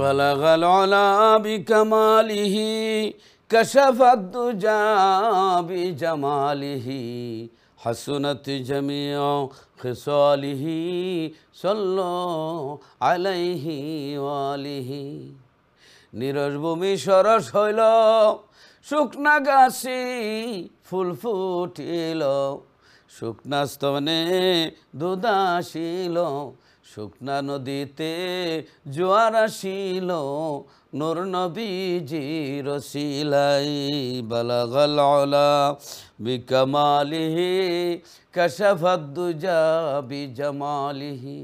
بلغ العلا بكماله كشف الدجى بجماله حسنت جميع خصاله صلوا عليه وآله নীরস ভূমি সরস হইল শুকনা গাছি ফুল ফুটিল শুকনা স্তনে দুধ আসিল শুকনা নদীতে জোয়ার আসিল নূর নবীজির ওসিলাই বালাগাল উলা বিকামালিহি কাশাফাদ দুজা বিজামালিহি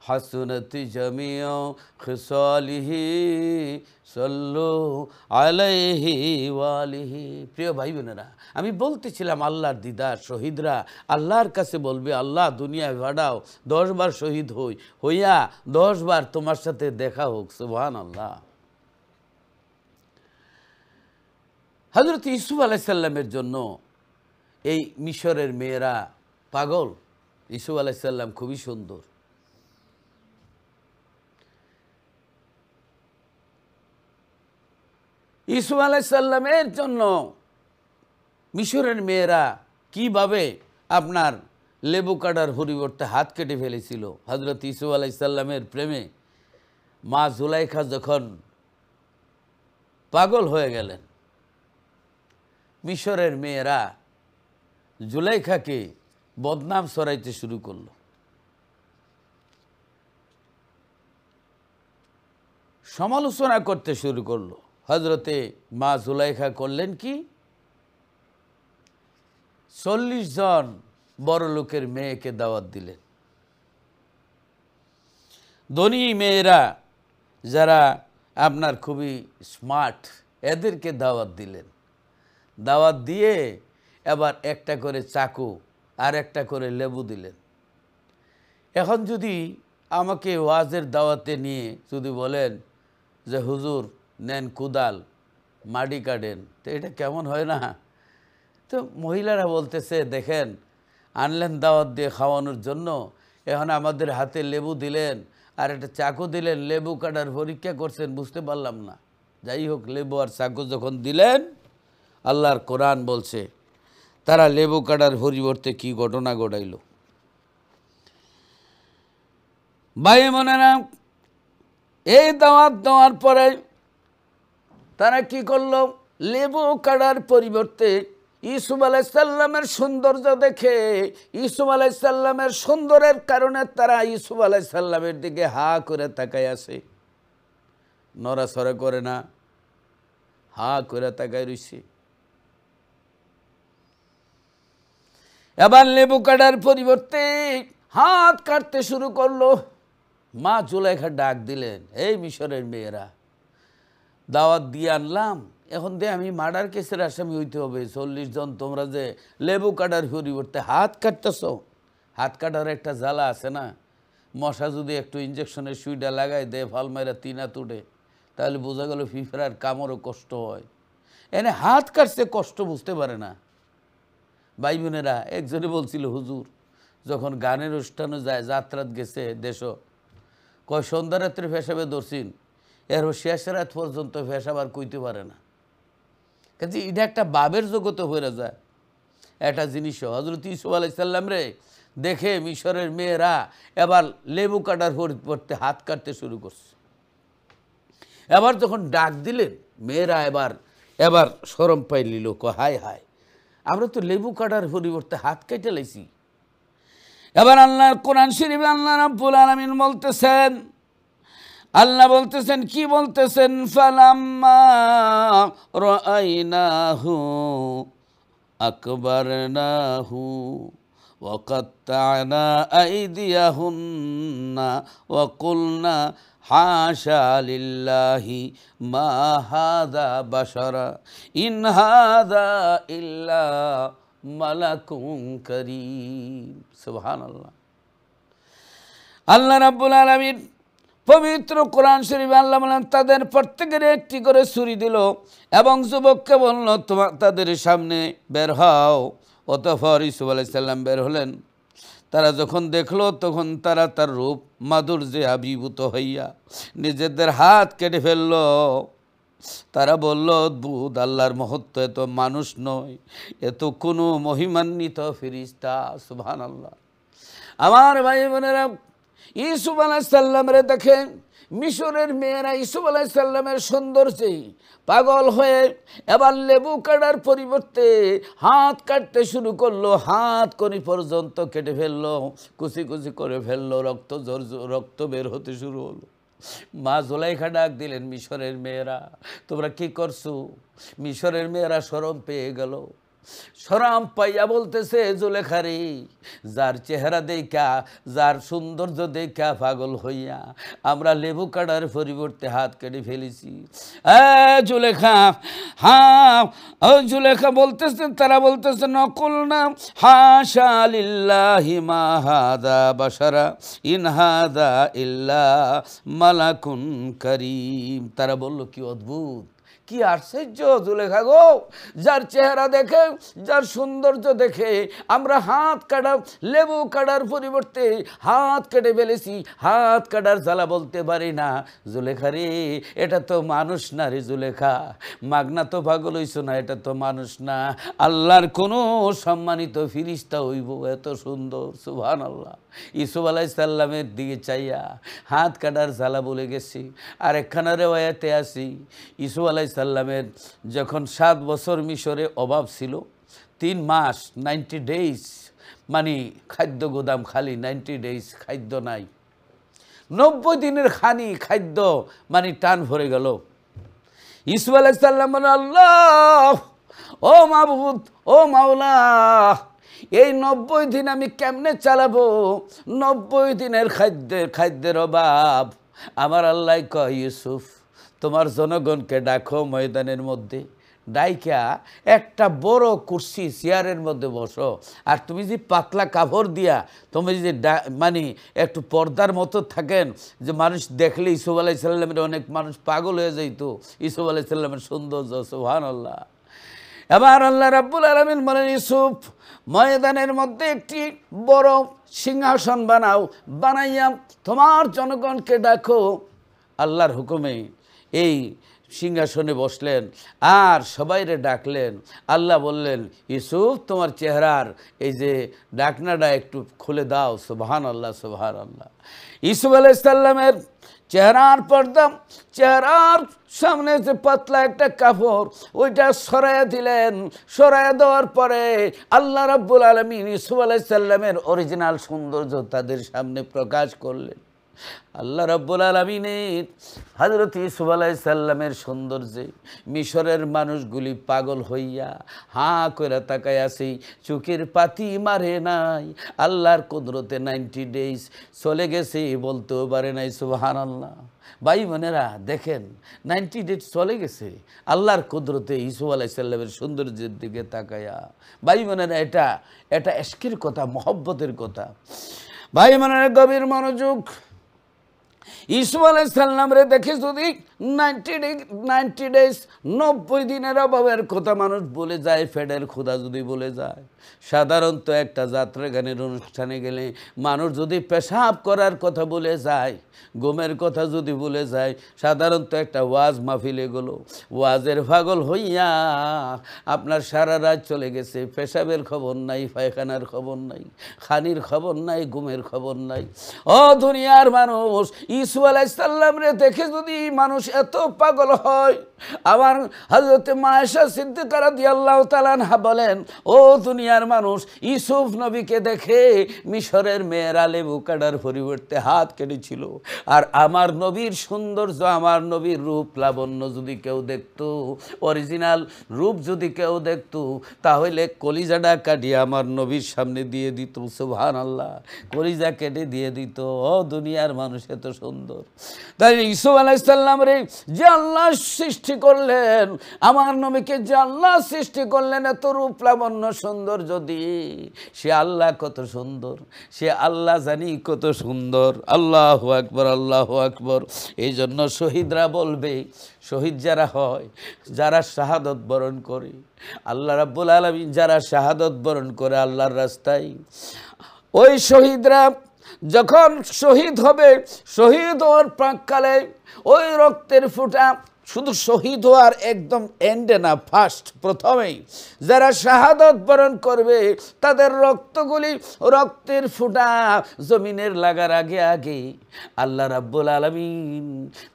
হাসুনাত জামিউ খিসালিহি সাল্লু আলাইহি ওয়ালিহি। প্রিয় ভাই বোনেরা, আমি বলতেছিলাম আল্লাহর দিদার, শহীদরা আল্লাহর কাছে বলবে আল্লাহ দুনিয়ায় পাঠাও, 10 বার শহীদ হইয়া 10 বার তোমার সাথে দেখা হোক। সুবহানাল্লাহ। হযরত ইউসুফ আলাইহিস সালামের জন্য এই মিশরের মেয়েরা পাগল। ইউসুফ আলাইহিস সালাম খুবই সুন্দর। ইউসুফ আলাইহিস সালামের জন্য মিশরের মেয়েরা কিভাবে আপনার লেবু কাটার পরিবর্তে হাত কেটে ফেলেছিল। হযরত ইউসুফ আলাইহিস সালামের প্রেমে মা জুলাইখা যখন পাগল হয়ে গেলেন, মিশরের মেয়েরা জুলাইখাকে বদনাম ছড়াইতে শুরু করলো। সমালোচনা করতে শুরু করলো। হযরতে মা জুলাইখা করলেন কি, 40 জন বড় লোকের মেয়েকে দাওয়াত দিলেন। ধনী মেয়েরা যারা আপনার খুবই স্মার্ট, এদেরকে দাওয়াত দিলেন। দাওয়াত দিয়ে এবার একটা করে চাকু আর একটা করে লেবু দিলেন। এখন যদি আমাকে ওয়াজের দাওয়াতে নিয়ে যদি বলেন যে হুজুর নেন কুদাল, মাটি কাটেন, তো এটা কেমন হয় না? তো মহিলারা বলতেছে দেখেন, আনলেন দাওয়াত দিয়ে খাওয়ানোর জন্য, এখন আমাদের হাতে লেবু দিলেন আর একটা চাকু দিলেন, লেবু কাটার পরীক্ষা করছেন, বুঝতে পারলাম না। যাই হোক, লেবু আর চাকু যখন দিলেন, আল্লাহর কোরআন বলছে তারা লেবু কাটার পরিবর্তে কি ঘটনা ঘটাইল। ভাই বোনেরা, এই দাওয়াত দেওয়ার পরে তারা কি করলো, লেবু কাটার পরিবর্তে ইউসুফ আলাইহিস সালামের সৌন্দর্য দেখে, ইউসুফ আলাইহিস সালামের সুন্দরের কারণে তারা ইউসুফ আলাইহিস সালামের দিকে হা করে তাকায় আছে, নড়াচড়া করে না, হা করে তাকায় রইছে। এবার লেবু কাটার পরিবর্তে হাত কাটতে শুরু করলো। মা জুলাইখা ডাক দিলেন, এই মিশরের মেয়েরা, দাওয়াত দিয়ে আনলাম, এখন দিয়ে আমি মার্ডার কেসের আসামি হইতে হবে। 40 জন তোমরা যে লেবু কাটার পরিবর্তে হাত কাটতেছ, হাত কাটার একটা জ্বালা আছে না, মশা যদি একটু ইঞ্জেকশনের সুইটা লাগাই দেয়, ফাল মাইরা 3 হাত উঠে, তাহলে বোঝা গেল ফিফরার কামড়ও কষ্ট হয়। এনে হাত কাটছে, কষ্ট বুঝতে পারে না। ভাই বোনেরা, একজনে বলছিল হুজুর যখন গানের অনুষ্ঠানে যায়, যাত্রাত গেছে দেশ, কয় সন্ধ্যা রাত্রে ফেসাবে ধরছিন, এর শেষ রাত পর্যন্ত ফেসাবার কইতে পারে না। কাজে এটা একটা বাবের জগতে হয়ে যায় একটা জিনিসও। হযরত ইউসুফ আলাইহিস সালাম রে দেখে মিশরের মেয়েরা এবার লেবু কাটার পরিবর্তে হাত কাটতে শুরু করছে। এবার যখন ডাক দিলেন মেয়েরা, এবার শরম পাই নিল, হায় হায়, আমরা তো লেবু কাটার পরিবর্তে হাত কেটে লাইছি। এবার আল্লাহর কোরআন শরীফে আল্লাহ রাব্বুল আলামিন বলতেছেন, আল্লাহ বলতেছেন, কি বলতেছেন, ফালাম্মা রাআইনাহু আকবারনাহু ওয়া কাত্তা'না আইদিয়াহুন্না ওয়া কুলনা হাশা লিল্লাহি মা হাযা বাশারা ইন হাযা ইল্লা মালাকুন কারীম। সুবহানাল্লাহ। আল্লাহ রাব্বুল আলামিন পবিত্র কোরআন শরীফ আল্লাহ বলেন তাদের প্রত্যেকের একটি করে ছুরি দিল এবং যুবককে বলল তোমার তাদের সামনে বের হও। অতঃপর ইউসুফ আলাইহিস সালাম বের হলেন। তারা যখন দেখলো তখন তারা তার রূপ মাধুর্যে আবির্ভূত হইয়া নিজেদের হাত কেটে ফেলল। তারা বলল অদ্ভুত, আল্লাহর মহত্ব এত মানুষ নয়, এত কোনো মহিমান্বিত ফেরেশতা। সুবহানাল্লাহ। আমার ভাই বোনেরা, ইউসুফ আলাইহিস সালামের দেখে মিশরের মেয়েরা ইউসুফ আলাইহিস সালামের সৌন্দর্যে পাগল হয়ে এবার লেবু কাটার পরিবর্তে হাত কাটতে শুরু করলো। হাত কনি পর্যন্ত কেটে ফেললো, কুচি কুচি করে ফেললো, রক্ত বের হতে শুরু হলো। মা জুলাইখা ডাক দিলেন, মিশরের মেয়েরা তোমরা কি করছো? মিশরের মেয়েরা শরম পেয়ে গেল। শরম পাইয়া বলতেছে, জুলেখারে যার চেহারা দেখা, যার সৌন্দর্য দেখা পাগল হইয়া আমরা লেবু কাটার পরিবর্তে হাত কেটে ফেলেছি। জুলেখা, হ্যাঁ ও জুলেখা বলতেছেন, তারা বলতেছে নকুল না হাশা লিল্লাহি মা হাদা বাশারা ইন হাদা ইল্লা মালাকুন করিম। তারা বলল কি অদ্ভুত, কি আশ্চর্য জুলেখা গো, যার চেহারা দেখে, যার সৌন্দর্য দেখে আমরা হাত কাটা, লেবু কাটার পরিবর্তে হাত কেটে ফেলেছি, হাত কাটার জ্বালা বলতে পারি না। জুলেখা রে, এটা তো মানুষ না রে জুলেখা, মাগনা তো পাগল হইছো না, এটা তো মানুষ না, আল্লাহর কোনো সম্মানিত ফিরিস্তা হইব এত সুন্দর। সুবহানাল্লাহ। ইউসুফ আলাইহিস সালামের দিকে চাইয়া হাত কাটার জ্বালা বলে গেছি। আর একখানা রেওয়ায়াতে আসি, ইউসুফ আলাইহিস সালামের যখন 7 বছর মিশরে অভাব ছিল, 3 মাস 90 ডেজ, মানে খাদ্য গোদাম খালি, 90 ডেজ খাদ্য নাই, 90 দিনের খাদ্য মানে টান ভরে গেল। ইউসুফ আলাইহিস সালাম বলেন, আল্লাহ, ও মাবুদ, ও মাওলা, এই 90 দিন আমি কেমনে চালাবো? 90 দিনের খাদ্যের অভাব। আমার আল্লাহ কয়, ইউসুফ তোমার জনগণকে ডাকো ময়দানের মধ্যে, ডাইকা একটা বড় কুর্সি চেয়ারের মধ্যে বসো, আর তুমি যে পাতলা কাপড় দিয়া, তুমি যে মানে একটু পর্দার মতো থাকেন, যে মানুষ দেখলে ইউসুফ আলাইহিস সালামের অনেক মানুষ পাগল হয়ে যাইত ইউসুফ আলাইহিস সালামের সৌন্দর্য। সুবহানাল্লাহ। এবার আল্লাহ রাব্বুল আলামিন বলেন, ইউসুফ ময়দানের মধ্যে একটি বড় সিংহাসন বানাও, বানাইয়া তোমার জনগণকে ডাকো। আল্লাহর হুকুমে এই সিংহাসনে বসলেন আর সবাইরে ডাকলেন। আল্লাহ বললেন, ইউসুফ তোমার চেহারার এই যে ডাকনাটা একটু খুলে দাও। সুবহানাল্লাহ, সুবহানাল্লাহ। ইউসুফ আলাইহিস সালামের চেহারার পর্দা, চেহারার সামনে যে পাতলা একটা কাপড়, ওইটা সরাইয়া দিলেন। সরাইয়া দেওয়ার পরে আল্লাহ রাব্বুল আলামিন ইউসুফ আলাইহিস সালামের অরিজিনাল সৌন্দর্য তাদের সামনে প্রকাশ করলেন। আল্লাহ রাব্বুল আলামিনের হযরত ইউসুফ আলাইহিস সালামের সৌন্দর্যে মিশরের মানুষগুলি পাগল হইয়া হাঁ করে তাকায় আছে, চোখের পাতি মারে নাই। আল্লাহর কুদরতে 90 ডেজ চলে গেছে, বলতেও পারে নাই। সুবহানাল্লাহ। ভাই বোনেরা দেখেন, 90 ডেজ চলে গেছে আল্লাহর কুদরতে ইউসুফ আলাইহিস সালামের সৌন্দর্যের দিকে তাকায়া। ভাই বোনেরা, এটা ইশকের কথা, মহব্বতের কথা। ভাই বোনেরা গভীর মনোযোগ। ইউসুফ আলাইহিস সালামরে দেখে যদি 90 ডেজ 90 দিনের অভাবের কথা মানুষ বলে যায়, ফেডের ক্ষুধা যদি বলে যায়, সাধারণত একটা যাত্রা গানের অনুষ্ঠানে গেলে মানুষ যদি পেশাব করার কথা বলে যায়, ঘুমের কথা যদি বলে যায়, সাধারণত একটা ওয়াজ মাহফিলে গেল, ওয়াজের পাগল হইয়া আপনার সারা রাত চলে গেছে, পেশাবের খবর নাই, পায়খানার খবর নাই, খানির খবর নাই, ঘুমের খবর নাই। ও দুনিয়ার মানুষ, ইউসুফ আলাইহিস সালামরে দেখে যদি মানুষ এত পাগল হয়, আমার হযরত মায়েশা সিদ্দিকা রাদিয়াল্লাহু তাআলা আনহা বলেন, ও দুনিয়ার মানুষ, ইউসুফ নবীকে দেখে মিশরের মেয়েরা লেবু কাটার পরিবর্তে হাত কেটেছিল। আর আমার নবীর সৌন্দর্য, আমার নবীর রূপ লাবণ্য যদি কেউ দেখতো, অরিজিনাল রূপ যদি কেউ দেখতো, তাহলে কলিজাটা কাটিয়ে আমার নবীর সামনে দিয়ে দিত। সুবহানাল্লাহ। কলিজা কেটে দিয়ে দিত। ও দুনিয়ার মানুষ, এত সুন্দর। তাই ইউসুফ আলাইহিস সালামের যে আল্লাহ সৃষ্টি করলেন, আমার নবীকে যে আল্লাহ সৃষ্টি করলেন এত রূপ লাবণ্য সুন্দর, যদি সে আল্লাহ কত সুন্দর, সে আল্লাহ জানি কত সুন্দর। আল্লাহু আকবার, আল্লাহু আকবার। এই জন্য শহীদরা বলবে, শহীদ যারা হয়, যারা শাহাদত বরণ করে, আল্লাহ রাব্বুল আলামিন যারা শাহাদত বরণ করে আল্লাহর রাস্তায়, ওই শহীদরা যখন শহীদ হবে, শহীদ হওয়ার প্রাককালে ওই রক্তের ফোঁটা শুধু শহীদ হওয়ার একদম এন্ডে না, ফার্স্ট প্রথমেই যারা শাহাদত বরণ করবে তাদের রক্তগুলি, রক্তের ফোঁটা জমিনের লাগার আগে আগে আল্লাহ রাব্বুল আলামিন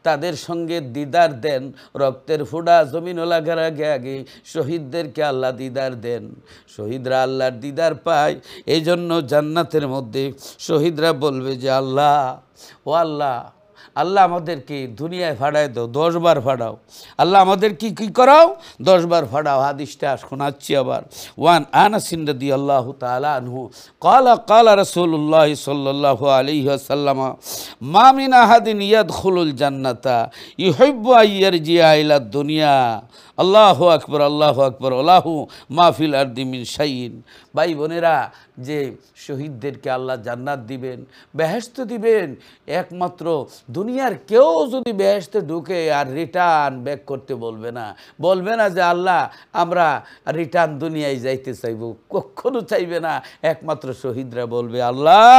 তাদের সঙ্গে দিদার দেন। রক্তের ফোঁটা জমিন লাগার আগে আগে শহীদদেরকে আল্লাহ দিদার দেন, শহীদরা আল্লাহর দিদার পায়। এই জন্য জান্নাতের মধ্যে শহীদরা বলবে যে আল্লাহ, ও আল্লাহ, আল্লাহ আমাদেরকে দুনিয়ায় ফাড়ায় দাও, 10 বার ফাড়াও। আল্লাহ আমাদের কি করাও, 10 বার ফাড়াও। হাদিসটা শোনাচ্ছি আবার। ওয়ান আনাস রাদিয়াল্লাহু তাআলা আনহু ক্বালা ক্বালা রাসূলুল্লাহ সাল্লাল্লাহু আলাইহি ওয়াসাল্লাম মা মিন আহাদিন ইয়াদখুলুল জান্নাতা ইউহিব্বু আইয়ারজিয়া ইলা দুনিয়া। আল্লাহু আকবার, আল্লাহু আকবার। আল্লাহু মাহফিল আরদি মিন শাইইন। ভাই বোনেরা, যে শহীদদেরকে আল্লাহ জান্নাত দিবেন, বেহেশত দিবেন, একমাত্র দুনিয়ার কেউ যদি বেহেশতে ঢুকে আর রিটার্ন ব্যাক করতে বলবে না, বলবে না যে আল্লাহ আমরা রিটার্ন দুনিয়ায় যাইতে চাইব, কখনো চাইবে না। একমাত্র শহীদরা বলবে আল্লাহ,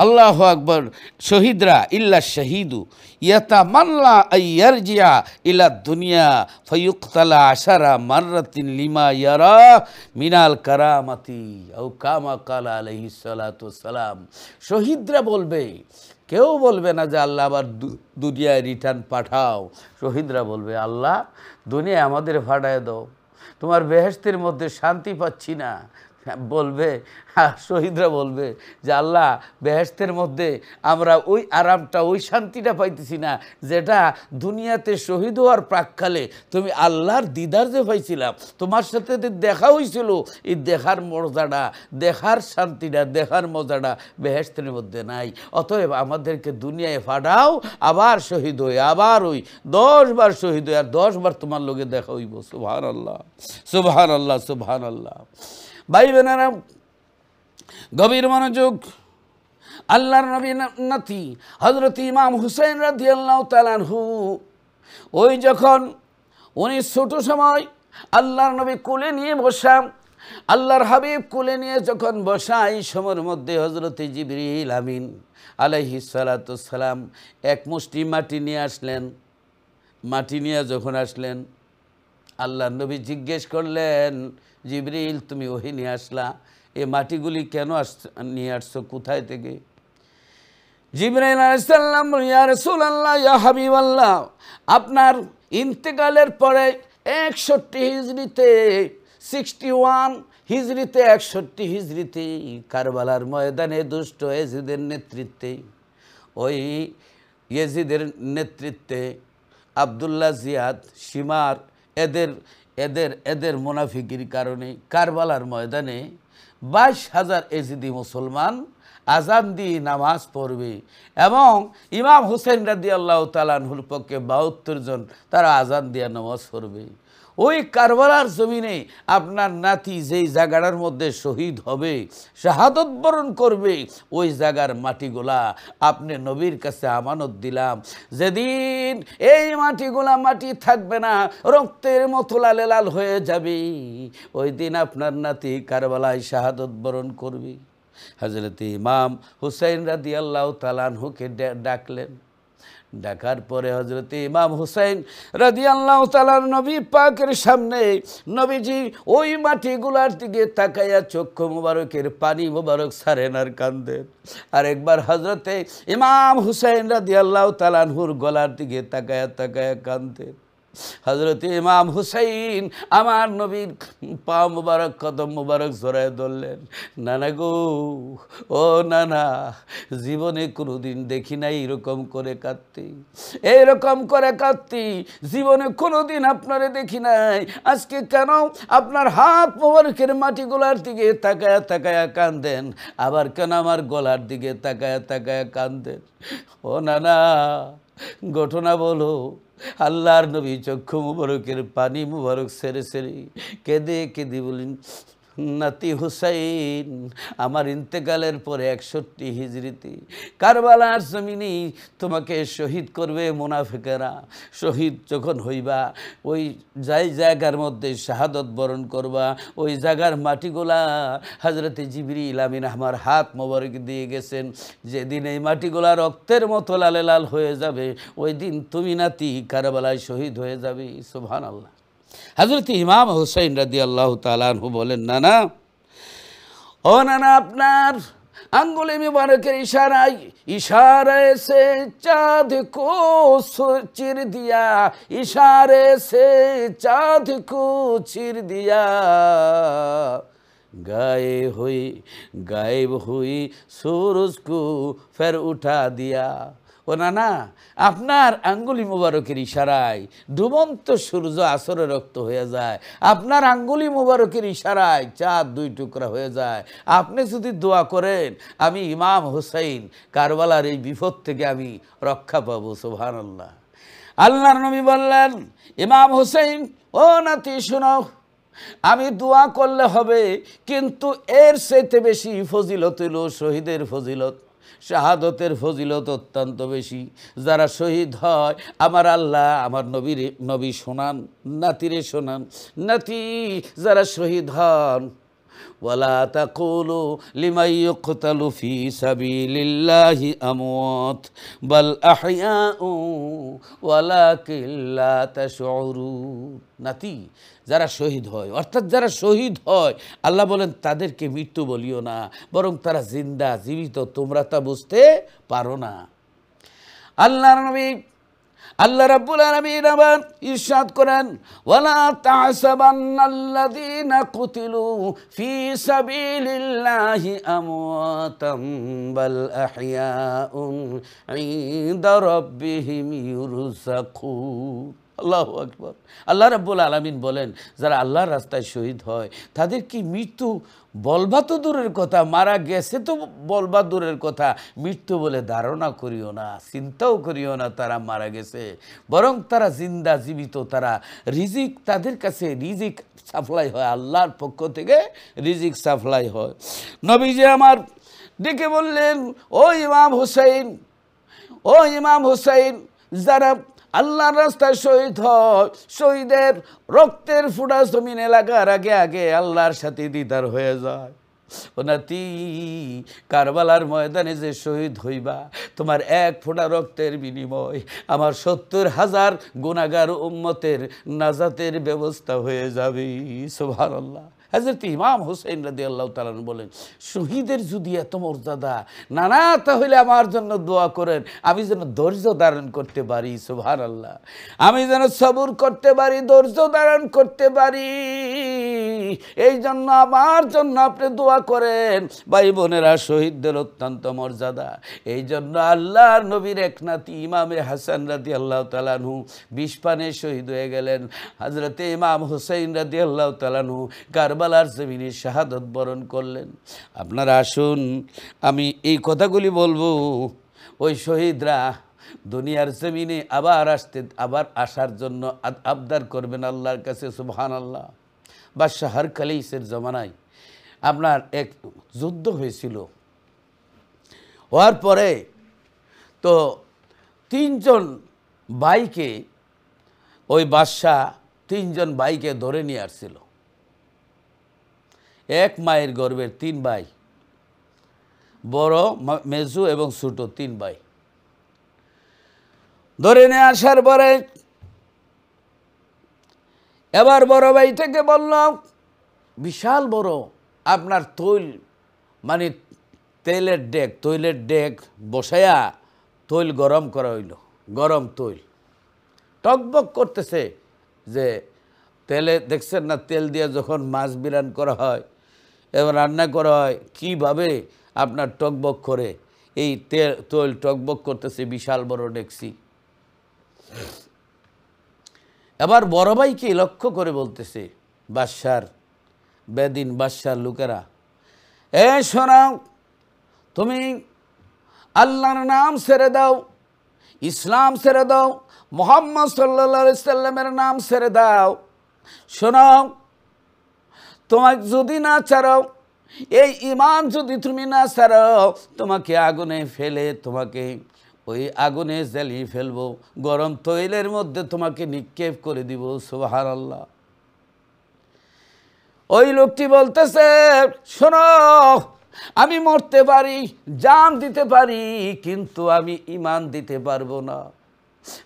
আল্লাহু আকবার। শহীদরা ইল্লা শাহিদু ইয়াতামান্না আইয়ারজিয়া ইলা দুনিয়া ফায়ুকতালা আশারা মাররাতিন লিমা ইয়ারা মিনাল কারামাতি আও কামা কালা আলাইহিস সালাতু ওয়াসসালাম। শহীদরা বলবে, কেউ বলবে না যে আল্লাহ আবার দুনিয়ায় রিটার্ন পাঠাও। শহীদরা বলবে আল্লাহ দুনিয়ায় আমাদের ফাটায় দাও, তোমার বেহেশতের মধ্যে শান্তি পাচ্ছি না। বলবে, শহীদরা বলবে যে আল্লাহ বেহেশতের মধ্যে আমরা ওই আরামটা, ওই শান্তিটা পাইতেছি না যেটা দুনিয়াতে শহীদ হওয়ার প্রাককালে তুমি আল্লাহর দিদার যে পাইছিলাম, তোমার সাথে দেখা হয়েছিল, এই দেখার মজাটা, দেখার শান্তিটা, দেখার মজাটা বেহেশতের মধ্যে নাই। অতএব আমাদেরকে দুনিয়ায় ফাটাও, আবার শহীদ হয়ে, আবার ওই 10 বার শহীদ হয়ে আর 10 বার তোমার লোকে দেখা হইব। সুবহানাল্লাহ, সুবহানাল্লাহ, সুবহানাল্লাহ। ভাই বোনেরা, গভীর মনোযোগ। আল্লাহর নবী নাতি হযরত ইমাম হুসাইন রাদিয়াল্লাহু তাআলা আনহু, ওই যখন উনি ছোট সময় আল্লাহর নবী কোলে নিয়ে বসা, আল্লাহর হাবিব কোলে নিয়ে যখন বসা, এই সময়ের মধ্যে হযরত জিবরিল আমিন আলাইহিস সালাতু ওয়াসসালাম এক মুষ্টি মাটি নিয়ে আসলেন। মাটি নিয়ে যখন আসলেন, আল্লাহর নবী জিজ্ঞেস করলেন, জিবরিল তুমি ওহি নিয়ে আসলা, এ মাটিগুলি কেন নিয়ে আসছো, কোথায় থেকে? জিবরাইল আলাইহিস সালাম বললেন, ইয়া রাসূলুল্লাহ, ইয়া হাবিবাল্লাহ, আপনার ইন্তেকালের পরে 61 হিজরিতে, 61 হিজরিতে, 61 হিজরিতে কারবালার ময়দানে দুষ্ট ইয়াজিদের নেতৃত্বে, ওই ইয়াজিদের নেতৃত্বে আব্দুল্লাহ জিয়াদ, শিমার, এদের মুনাফিকির কারণে কারবালার ময়দানে 22,000 এজিদি মুসলমান আজান দিয়ে নামাজ পড়বে এবং ইমাম হুসাইন রাদিয়াল্লাহু তাআলা আনহুর পক্ষে 72 জন তারা আজান দিয়ে নামাজ পড়বে। ওই কারবালার জমিনে আপনার নাতি যেই জায়গাটার মধ্যে শহীদ হবে, শাহাদত বরণ করবে, ওই জায়গার মাটিগুলা আপনি নবীর কাছে আমানত দিলাম। যেদিন এই মাটিগুলা মাটি থাকবে না, রক্তের মতো লালে লাল হয়ে যাবে, ওই দিন আপনার নাতি কারবালায় শাহাদত বরণ করবে। হযরত ইমাম হুসাইন রাদিয়াল্লাহু তাআলা আনহুকে ডাকলেন। ডাকার পরে হযরত ইমাম হুসাইন রাদিয়াল্লাহু তাআলা নবী পাকের সামনে, নবীজি ওই মাটিগুলার দিকে তাকাইয়া চক্ষু মুবারকের পানি মুবারক ছাড়েন আর কান্দেন। আর একবার হযরত ইমাম হুসাইন রাদিয়াল্লাহু তাআলা আনহুর গলার দিকে তাকায়া তাকায়া কান্দেন। হযরত ইমাম হুসাইন আমার নবীর পা মুবারক কদম মুবারক জড়ায় ধরলেন। নানা গো, ও নানা, জীবনে কোনোদিন দেখি নাই এরকম করে কাঁদতে, এইরকম করে কাঁদতে জীবনে কোনোদিন আপনারে দেখি নাই। আজকে কেন আপনার হাত মোবারকের মাটিগুলার দিকে তাকায়া তাকায়া কান্দেন, আবার কেন আমার গলার দিকে তাকায়া তাকায়া কান্দেন? ও নানা, ঘটনা বলো। আল্লাহর নবী চক্ষু মুবারকের পানি মুবারক সেরে সেরে কেঁদে কেঁদে বলেন, নাতি হুসাইন, আমার ইন্তেকালের পরে 61 হিজরিতে কারবালার জমিনে তোমাকে শহীদ করবে মুনাফিকেরা। শহীদ যখন হইবা, ওই জায়গার মধ্যে শাহাদত বরণ করবা, ওই জায়গার মাটিগুলা হযরতে জিবরিল আমিন আমার হাত মোবারক দিয়ে গেছেন। যেদিন এই মাটিগুলা রক্তের মতো লালে লাল হয়ে যাবে, ওই দিন তুমি নাতি কারবালায় শহীদ হয়ে যাবে। সুবহানাল্লাহ। হযরত ইমাম হুসাইন রাদিয়াল্লাহু তাআলা আনহু বলেন, নানা, ও নানা, আপনার আঙ্গুলে মুবারকের इशारे से चाँद को चिर दिया, इशारे से चाँद को चिर दिया, गायब हुई सूरज को फिर उठा दिया। ও নানা, আপনার আঙ্গুলি মুবারকের ইশারায় ডুবন্ত সূর্য আসরে রক্ত হয়ে যায়, আপনার আঙ্গুলি মুবারকের ইশারায় চাঁদ 2 টুকরা হয়ে যায়। আপনি যদি দোয়া করেন, আমি ইমাম হুসাইন কারবালার এই বিপদ থেকে আমি রক্ষা পাবো। সুবহানাল্লাহ। আল্লাহর নবী বললেন, ইমাম হুসাইন, ও নাতি শোনো, আমি দোয়া করলে হবে, কিন্তু এর চাইতে বেশি ফজিলত হইল শহীদের ফজিলত। শাহাদতের ফজিলত অত্যন্ত বেশি। যারা শহীদ হয়, আমার আল্লাহ আমার নবী শোনান, নাতিরে শোনান, নাতি যারা শহীদ হন, ওয়ালা তাকুলু লিমান ইউকতালু ফি সাবিলিল্লাহি আমওয়াত বাল আহইয়াউ ওয়ালাকিন লা তাশউরুন। নাতি, যারা শহীদ হয়, অর্থাৎ যারা শহীদ হয়, আল্লাহ বলেন তাদেরকে মৃত্যু বলিও না, বরং তারা জিন্দা, জীবিত, তোমরা তা বুঝতে পারো না। আল্লাহ রাব্বুল আলামিন আবার ইরশাদ করেন, ওয়ালা তাহসাবান্নাল্লাযীনা কুতিলু ফি সাবিলিল্লাহি আমওয়াতাম বাল আহইয়াউন ইনদা রাব্বিহিম ইউরযাকুন। আল্লাহু আকবার। আল্লাহ রাব্বুল আলামিন বলেন, যারা আল্লাহর রাস্তায় শহীদ হয় তাদের কি মৃত্যু বলবা তো দূরের কথা, মারা গেছে তো বলবা দূরের কথা, মৃত্যু বলে ধারণা করিও না, চিন্তাও করিও না তারা মারা গেছে, বরং তারা জিন্দা, জীবিত, তারা রিজিক, তাদের কাছে রিজিক সাপ্লাই হয়, আল্লাহর পক্ষ থেকে রিজিক সাপ্লাই হয়। নবীজি আমার ডেকে বললেন, ও ইমাম হুসাইন, যারা আল্লাহর রাস্তায় শহীদ হয়, শহীদের রক্তের ফুটা জমিনে লাগার আগে আগে আল্লাহর সাথে দিদার হয়ে যায়। ও নাতি, কারবালার ময়দানে যে শহীদ হইবা, তোমার 1 ফোঁটা রক্তের বিনিময় আমার 70,000 গুনাহগার উম্মতের নাজাতের ব্যবস্থা হয়ে যাবে। সুবহানাল্লাহ। হযরত ইমাম হুসাইন রাদিয়াল্লাহু তাআলা বলেন, শহীদের যদি এত মর্যাদা, নানা, তাহলে আমার জন্য দোয়া করেন, আমি যেন ধৈর্য ধারণ করতে পারি। সুবহানাল্লাহ। আমি যেন সবর করতে পারি, ধৈর্য ধারণ করতে পারি। এই জন্য আমার জন্য আপনি দোয়া করেন। ভাই বোনেরা, শহীদদের অত্যন্ত মর্যাদা। এই জন্য আল্লাহর নবীর এক নাতি ইমামে হাসান রাদিয়াল্লাহু তাআলা আনহু 20 পানে শহীদ হয়ে গেলেন। হযরতে ইমাম হুসাইন রাদিয়াল্লাহু তাআলা আনহু কারবালার জমিনে শাহাদত বরণ করলেন। আপনারা আসুন, আমি এই কথাগুলি বলবো, ওই শহীদরা দুনিয়ার জমিনে আবার আসার জন্য আবদার করবেন আল্লাহর কাছে। সুবহানাল্লাহ। বাদশাহ হারকালিসের জমানায় আপনার এক যুদ্ধ হয়েছিল, হওয়ার পরে তো 3 জন ভাইকে, ওই বাদশাহ 3 জন ভাইকে ধরে নিয়ে আসছিল। এক মায়ের গর্ভের 3 ভাই, বড়, মেজু এবং ছোট 3 ভাই ধরে নিয়ে আসার পরে এবার বড় ভাইটাকে বলল, বিশাল বড় আপনার তৈল, মানে তৈলের ডেক বসায়া তৈল গরম করা হইল, গরম তৈল টকবক করতেছে, যে তেলে দেখছেন না, তেল দিয়ে যখন মাছ বিরান করা হয় এবং রান্না করা হয় কীভাবে আপনার টকবক করে, এই তেল টকবক করতেছে বিশাল বড় ডেকসি। এবার বড় ভাইকে লক্ষ্য করে বলতেছে বাদশার বেদিন বাদশার লোকেরা, এ শোনাও, তুমি আল্লাহর নাম ছেড়ে দাও, ইসলাম ছেড়ে দাও, মুহাম্মদ সাল্লাল্লাহু আলাইহি সাল্লামের নাম ছেড়ে দাও। শোনাও, তোমাকে যদি না ছাড়াও, এই ঈমান যদি তুমি না ছাড়াও, তোমাকে আগুনে ফেলে তোমাকে ওই আগুনে জ্বালিয়ে ফেলবো, গরম তৈলের মধ্যে তোমাকে নিক্ষেপ করে দিব। সুবহানাল্লাহ। ওই লোকটি বলতেছে, শোনো, আমি মরতে পারি, জান দিতে পারি, কিন্তু আমি ঈমান দিতে পারবো না।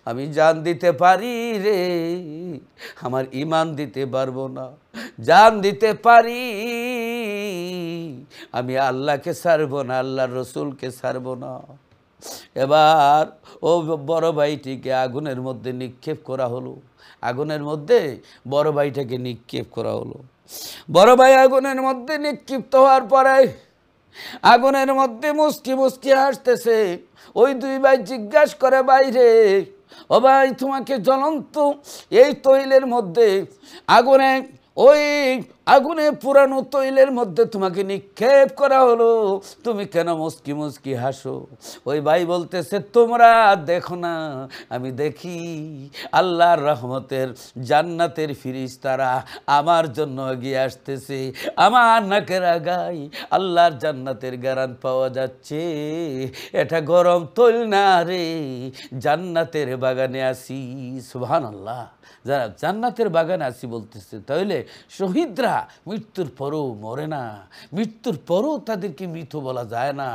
আমি জান দিতে পারি রে, আমার ঈমান দিতে পারবো না। জান দিতে পারি, আমি আল্লাহকে ছাড়বো না, আল্লাহর রসুলকে ছাড়বো না। এবার ও বড় ভাইটিকে আগুনের মধ্যে নিক্ষেপ করা হলো, আগুনের মধ্যে বড় ভাইটাকে নিক্ষেপ করা হলো। বড় ভাই আগুনের মধ্যে নিক্ষিপ্ত হওয়ার পরে আগুনের মধ্যে মুস্কি মুস্কি হাসতেছে। ওই দুই ভাই জিজ্ঞাসা করে, বাইরে, ও ভাই, তোমাকে জ্বলন্ত এই তৈলের মধ্যে আগুনে, ওই আগুনে পুরানো তৈলের মধ্যে তোমাকে নিক্ষেপ করা হলো, তুমি কেন মুস্কি মুস্কি হাসো? ওই ভাই বলতেছে, তোমরা দেখো না, আমি দেখি আল্লাহর রহমতের জান্নাতের ফিরিস্তারা আমার জন্য এগিয়ে আসতেছে, আমার নাকের আগায় আল্লাহর জান্নাতের গ্যারান পাওয়া যাচ্ছে। এটা গরম তৈল না রে, জান্নাতের বাগানে আসি। সুবহানাল্লাহ। যারা জান্নাতের বাগানে আসি বলতেছে, তাহলে শহীদরা মৃত্যুর পরও মরে না, মৃত্যুর পরও তাদেরকে মৃত বলা যায় না,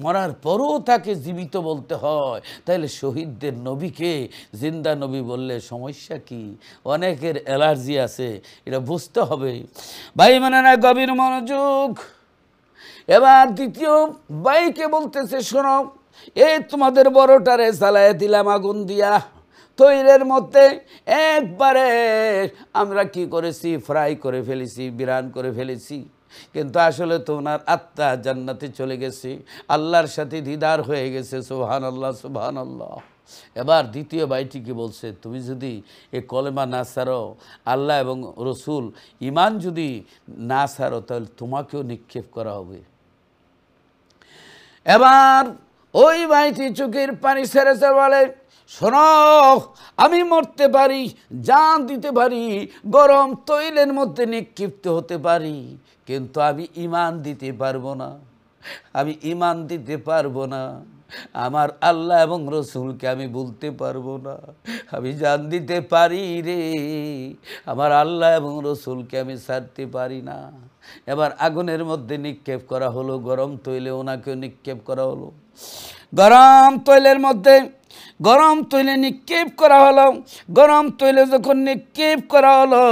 মরার পরও তাকে জীবিত বলতে হয়। তাহলে শহীদদের নবীকে জিন্দা নবী বললে সমস্যা কি? অনেকের অ্যালার্জি আছে, এটা বুঝতে হবে। ভাই মানে না, গভীর মনোযোগ। এবার দ্বিতীয় ভাইকে বলতেছে, শোনো, এই তোমাদের বড়টারে জ্বালায় দিলাম আগুন দিয়া, তৈলের মধ্যে একবারে আমরা কি করেছি, ফ্রাই করে ফেলেছি, বিরান করে ফেলেছি, কিন্তু আসলে তো ওনার আত্মা জান্নাতে চলে গেছে, আল্লাহর সাথে দিদার হয়ে গেছে। সুবহানাল্লাহ, সুবহানাল্লাহ। এবার দ্বিতীয় ভাইটিকে বলছে, তুমি যদি এ কলেমা না ছাড়ো, আল্লাহ এবং রসুল ঈমান যদি না ছাড়ো, তাহলে তোমাকেও নিক্ষেপ করা হবে। এবার ওই ভাইটি চোখের পানি ছেড়ে ছেড়ে বলে, শোনো, আমি মরতে পারি, জান দিতে পারি, গরম তৈলের মধ্যে নিক্ষিপ্ত হতে পারি, কিন্তু আমি ঈমান দিতে পারবো না, আমি ঈমান দিতে পারবো না। আমার আল্লাহ এবং রসুলকে আমি বলতে পারবো না। আমি জান দিতে পারি রে, আমার আল্লাহ এবং রসুলকে আমি ছাড়তে পারি না। এবার আগুনের মধ্যে নিক্ষেপ করা হলো, গরম তৈলে ওনাকেও নিক্ষেপ করা হলো। গরম তৈলের মধ্যে গরম তৈলে নিক্ষেপ করা হলো। গরম তৈলে যখন নিক্ষেপ করা হলো,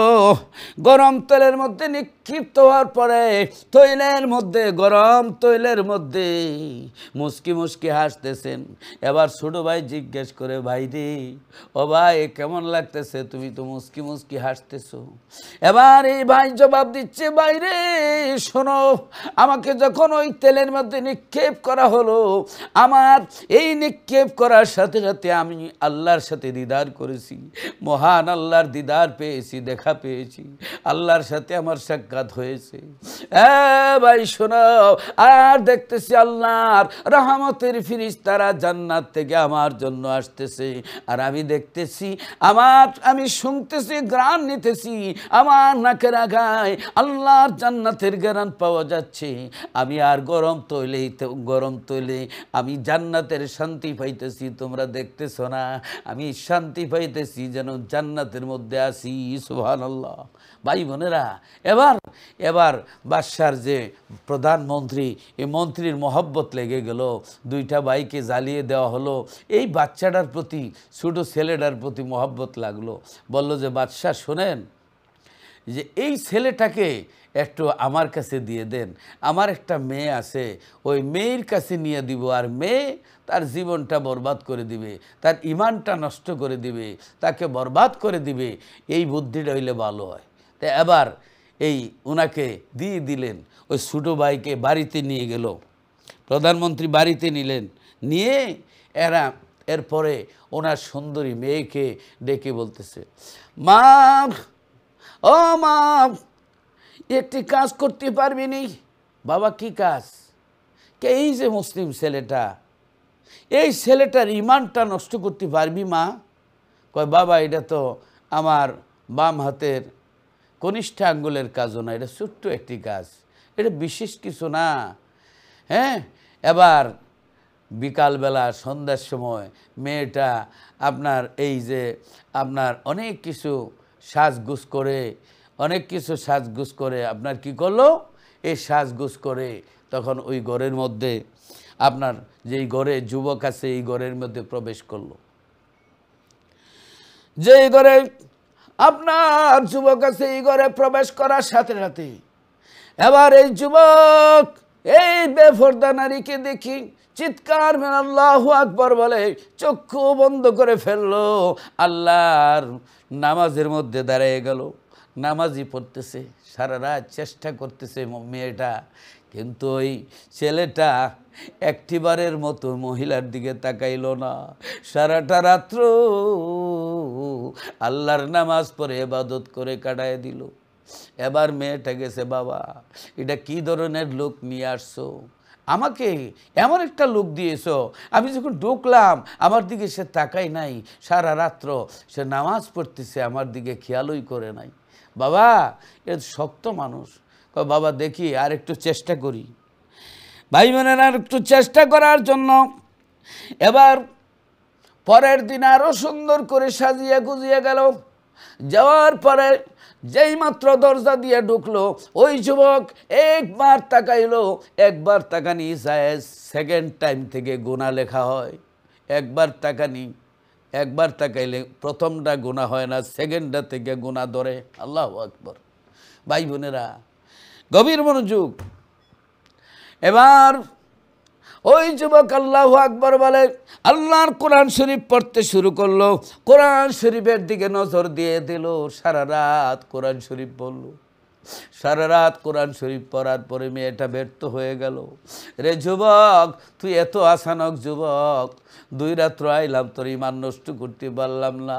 গরম তৈলের মধ্যে নিক্ষিপ্ত হওয়ার পরে তৈলের মধ্যে, গরম তৈলের মধ্যে মুস্কি মুস্কি হাসতেছেন। এবার ছোট ভাই জিজ্ঞেস করে, ভাই রে, ও ভাই, কেমন লাগতেছে? তুমি তো মুস্কি মুস্কি হাসতেছো। এবার এই ভাই জবাব দিচ্ছে, ভাই রে, শোনো, আমাকে যখন ওই তেলের মধ্যে নিক্ষেপ করা হলো, আমার এই নিক্ষেপ করার সাথে সাথে আমি আল্লাহর সাথে দিদার করেছি, মহান আল্লাহর দিদার পেয়েছি, দেখা পেয়েছি, আল্লাহর সাথে আমার সাক্ষাৎ হয়েছে। ভাই শোনো, আর দেখতেছি আল্লাহর রহমতের ফিরিস্তারা জান্নাত থেকে আমার জন্য আসতেছে, আর আমি দেখতেছি, আমি শুনতেছি, ঘ্রাণ নিতেছি, আমার নাকের আগায় আল্লাহর জান্নাতের ঘ্রাণ পাওয়া যাচ্ছে। আমি আর গরম তৈলে আমি জান্নাতের শান্তি পাইতেছি। তোমরা দেখতেছ না, আমি শান্তি পাইতেছি, যেন জান্নাতের মধ্যে আসি। সুবহানাল্লাহ। ভাই বোনেরা, এবার বাদশার যে প্রধানমন্ত্রী, এই মন্ত্রীর মহব্বত লেগে গেল, দুইটা ভাইকে জ্বালিয়ে দেওয়া হলো। এই বাচ্চাটার প্রতি, ছোটো ছেলেটার প্রতি মহব্বত লাগলো। বলল যে, বাদশাহ শোনেন, যে এই ছেলেটাকে একটু আমার কাছে দিয়ে দেন, আমার একটা মেয়ে আছে, ওই মেয়ের কাছে নিয়ে দিব, আর মেয়ে তার জীবনটা বরবাদ করে দিবে, তার ইমানটা নষ্ট করে দিবে, তাকে বরবাদ করে দিবে, এই বুদ্ধিটা হইলে ভালো হয়। তাই এবার এই ওনাকে দিয়ে দিলেন, ওই ছোটো ভাইকে বাড়িতে নিয়ে গেল, প্রধানমন্ত্রী বাড়িতে নিলেন, নিয়ে এরপরে ওনার সুন্দরী মেয়েকে ডেকে বলতেছে, মা, ও মা, একটি কাজ করতে পারবি নি? বাবা, কি কাজ? কে? এই যে মুসলিম ছেলেটা, এই ছেলেটার ইমানটা নষ্ট করতে পারবি মা? কয়, বাবা এটা তো আমার বাম হাতের কনিষ্ঠ আঙ্গুলের কাজও না, এটা ছোট্ট একটি কাজ, এটা বিশেষ কিছু না। হ্যাঁ, এবার বিকালবেলা সন্ধ্যার সময় মেয়েটা আপনার এই যে আপনার অনেক কিছু সাজগুজ করে আপনার কি করলো, এই সাজগুজ করে তখন ওই ঘরের মধ্যে আপনার যেই ঘরে যুবক আছে এই ঘরের মধ্যে প্রবেশ করলো। যেই ঘরে আপনার যুবক আছে এই ঘরে প্রবেশ করার সাথে সাথে এবার এই যুবক এই বেপরদা নারীকে দেখি চিৎকার মেরে আল্লাহু আকবার বলে চক্ষু বন্ধ করে ফেললো, আল্লাহর নামাজের মধ্যে দাঁড়িয়ে গেল, নামাজই পড়তেছে, সারা রাত চেষ্টা করতেছে মেয়েটা, কিন্তু ওই ছেলেটা একটিবারের মতো মহিলার দিকে তাকাইল না, সারাটা রাত্র আল্লাহর নামাজ পড়ে ইবাদত করে কাটায় দিল। এবার মেয়েটা গেছে, বাবা এটা কি ধরনের লোক নিয়ে আসছো, আমাকে এমন একটা লোক দিয়েছো, আমি যখন ঢুকলাম আমার দিকে সে তাকাই নাই, সারা রাত্র সে নামাজ পড়তেছে, আমার দিকে খেয়ালই করে নাই। বাবা এ শক্ত মানুষ। বাবা দেখি আর একটু চেষ্টা করি। ভাই বোনেরা, আর একটু চেষ্টা করার জন্য এবার পরের দিন আরও সুন্দর করে সাজিয়ে গুজিয়ে গেল। যাওয়ার পরে যেই মাত্র দরজা দিয়ে ঢুকলো, ওই যুবক একবার তাকাইলো, একবার তাকানি যায়, সেকেন্ড টাইম থেকে গুনাহ লেখা হয়। একবার তাকাইলে প্রথমটা গুনাহ হয় না, সেকেন্ডটা থেকে গুনাহ ধরে। আল্লাহু আকবার। ভাই বোনেরা, গভীর মনোযোগ। এবার ওই যুবক আল্লাহু আকবার বলে আল্লাহর কোরআন শরীফ পড়তে শুরু করলো, কোরআন শরীফের দিকে নজর দিয়ে দিল, সারা রাত কোরআন শরীফ পড়ল। সারা রাত কোরআন শরীফ পড়ার পরে মেয়েটা ব্যর্থ হয়ে গেল। রে যুবক, তুই এত আসানক যুবক, 2 রাত্র আইলাম, তোর ইমান নষ্ট করতে পারলাম না,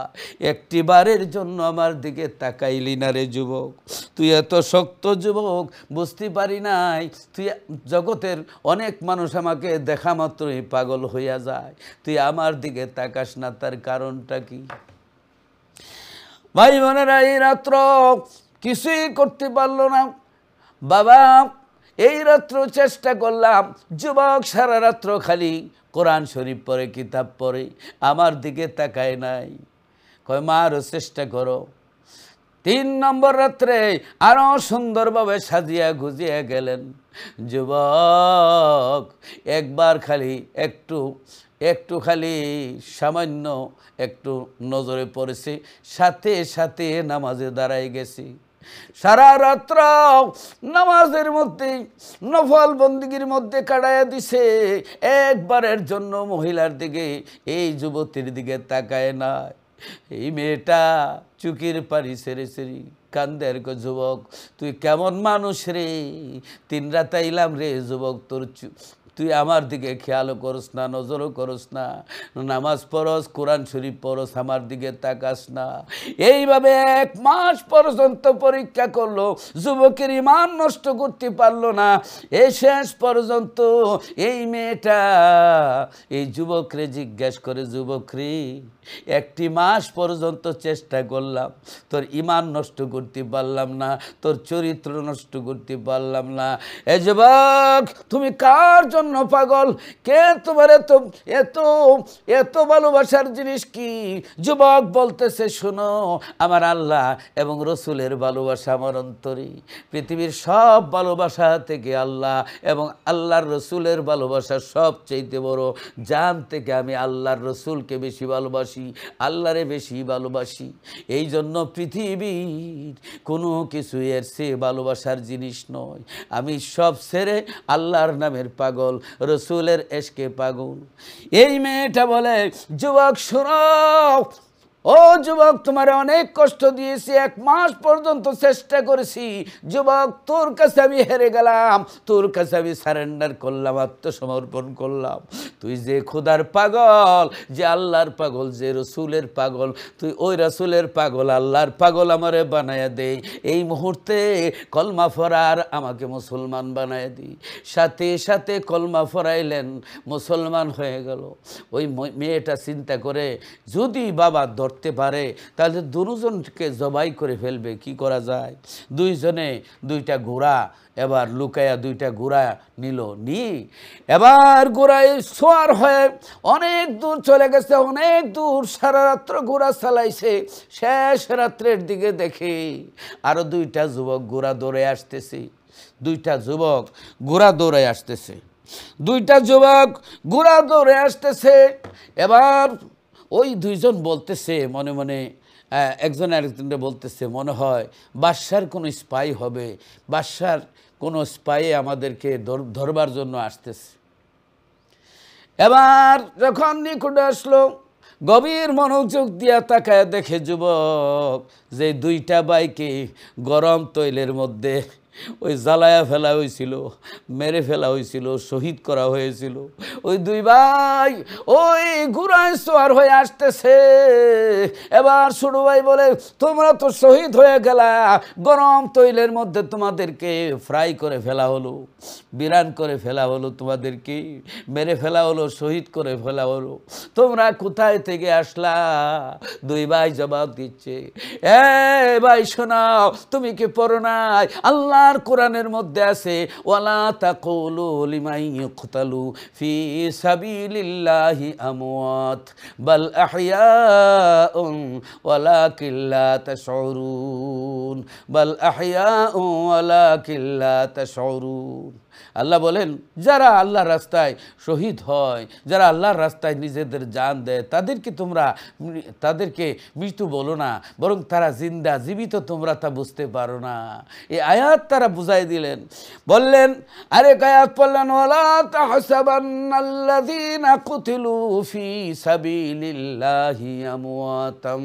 একটি বারের জন্য আমার দিকে তাকাইলি না রে যুবক, তুই এত শক্ত যুবক, বুঝতে পারি নাই তুই জগতের অনেক মানুষ আমাকে দেখা মাত্রই পাগল হইয়া যায়, তুই আমার দিকে তাকাস না, তার কারণটা কি? ভাই বোনেরা, এই রাত্র কিছুই করতে পারলো না। বাবা এই রাত্র চেষ্টা করলাম, যুবক সারা রাত্র খালি কোরআন শরীফ পড়ে, কিতাব পড়ে, আমার দিকে তাকায় নাই। কয় মা আরও চেষ্টা করো। 3 নম্বর রাত্রে আরও সুন্দরভাবে সাজিয়া গুজিয়া গেলেন। যুবক একবার খালি একটু খালি সামান্য একটু নজরে পড়েছে, সাথে সাথে নামাজে দাঁড়ায় গেছি। সারা রাত্র নামাজের মধ্যে নফল বন্দিগির মধ্যে কাটাইয়া দিছে, একবারের জন্য মহিলার দিকে এই যুবতীর দিকে তাকায় না। এই মেয়েটা চুকির পানি সেরে সেরি কান্দের, যুবক তুই কেমন মানুষ রে, 3 রাত আইলাম রে যুবক, তুই আমার দিকে খেয়ালও করস না, নজরও করস না, নামাজ পড়স, কোরআন শরীফ পড়স, আমার দিকে তাকাস না। এইভাবে 1 মাস পর্যন্ত পরীক্ষা করলো, যুবকের ইমান নষ্ট করতে পারলো না। এই শেষ পর্যন্ত এই মেয়েটা এই যুবকরে জিজ্ঞেস করে, যুবকরে 1 মাস পর্যন্ত চেষ্টা করলাম, তোর ইমান নষ্ট করতে পারলাম না, তোর চরিত্র নষ্ট করতে পারলাম না, এ যুবক তুমি কার জন্য জন্য পাগল? কে তোমার এত এত এত ভালোবাসার জিনিস কি? যুবক বলতেছে, শোনো, আমার আল্লাহ এবং রসুলের ভালোবাসা আমার অন্তরে। পৃথিবীর সব ভালোবাসা থেকে আল্লাহ এবং আল্লাহর রসুলের ভালোবাসা সবচেয়ে বড়। জান থেকে আমি আল্লাহর রসুলকে বেশি ভালোবাসি, আল্লাহরে বেশি ভালোবাসি। এই জন্য পৃথিবীর কোনো কিছু এর চেয়ে ভালোবাসার জিনিস নয়। আমি সব ছেড়ে আল্লাহর নামের পাগল, রসুলের এশকে পাগল। এই মেয়েটা বলে, যুবক শোনো, ও যুবক, তোমার অনেক কষ্ট দিয়েছি, 1 মাস পর্যন্ত চেষ্টা করেছি। যুবক, তোর কাছে আমি হেরে গেলাম, তোর কাছে আমি সারেন্ডার করলাম, আত্মসমর্পণ করলাম। তুই যে খোদার পাগল, যে আল্লাহর পাগল, যে রসুলের পাগল, তুই ওই রসুলের পাগল, আল্লাহর পাগল আমারে বানায়া দে। এই মুহূর্তে কলমা ফরার আমাকে মুসলমান বানায় দিই। সাথে সাথে কলমা ফরাইলেন, মুসলমান হয়ে গেল। ওই মেয়েটা চিন্তা করে, যদি বাবা ধরতে পারে তাহলে দুজনকে জবাই করে ফেলবে, কি করা যায়? দুইজনে 2টা ঘোড়া এবার লুকায়া 2টা ঘোড়া নিল, নিয়ে এবার ঘোড়ায় সোয়ার হয়ে অনেক দূর চলে গেছে, অনেক দূর, সারা রাত্র ঘোড়া চালাইছে। শেষ রাত্রের দিকে দেখে আরো 2টা যুবক ঘোড়া দৌড়ে আসতেছে। 2টা যুবক ঘোড়া দৌড়ে আসতেছে। 2টা যুবক ঘোড়া দৌড়ে আসতেছে। এবার ওই 2জন বলতেছে মনে মনে, একজন আরেকজনকে বলতেছে, মনে হয় বাদশার কোনো স্পাই হবে, বাদশার কোনো স্পাই আমাদেরকে ধরবার জন্য আসতেছে। এবার যখন নিকটে আসলো, গভীর মনোযোগ দিয়া তাকায় দেখে যুবক যে 2টা বাইকে গরম তৈলের মধ্যে ওই জ্বালায়া ফেলা হয়েছিল, মেরে ফেলা হয়েছিল, শহীদ করা হয়েছিল। ওই 2 ভাই ওই ঘোড়ায় সওয়ার হয়ে আসতেছে। এবার ছোট ভাই বলে, তোমরা তো শহীদ হয়ে গেলা, গরম তৈলের মধ্যে তোমাদেরকে ফ্রাই করে ফেলা হলো, বিরান করে ফেলা হলো, তোমাদেরকে মেরে ফেলা হলো, শহীদ করে ফেলা হলো, তোমরা কোথায় থেকে আসলা? 2 ভাই জবাব দিচ্ছে, এ ভাই শোনাও, তুমি কি পড়ো নাই? আল্লাহর কোরআনের মধ্যে আছে, ওয়ালা তাকুলু লিমান ইয়ুকতালু ফি সাবিলিল্লাহি আমওয়াত বাল আহইয়াউন ওয়ালাকিন লা তাশউরুন, বাল আহইয়াউন ওয়ালাকিন লা তাশউরুন। আল্লাহ বলেন, যারা আল্লাহর রাস্তায় শহীদ হয়, যারা আল্লাহর রাস্তায় নিজেদের জান দেয়, তাদেরকে মৃত্যু বলো না, বরং তারা জিন্দা, জীবিত, তোমরা তা বুঝতে পারো না। এই আয়াত তারা বুঝাই দিলেন। বললেন, আরেক আয়াত পড়লেন, ওয়ালা তাহসাবান্নাল্লাযীনা কুতিলু ফি সাবিলিল্লাহি আমওয়াতাম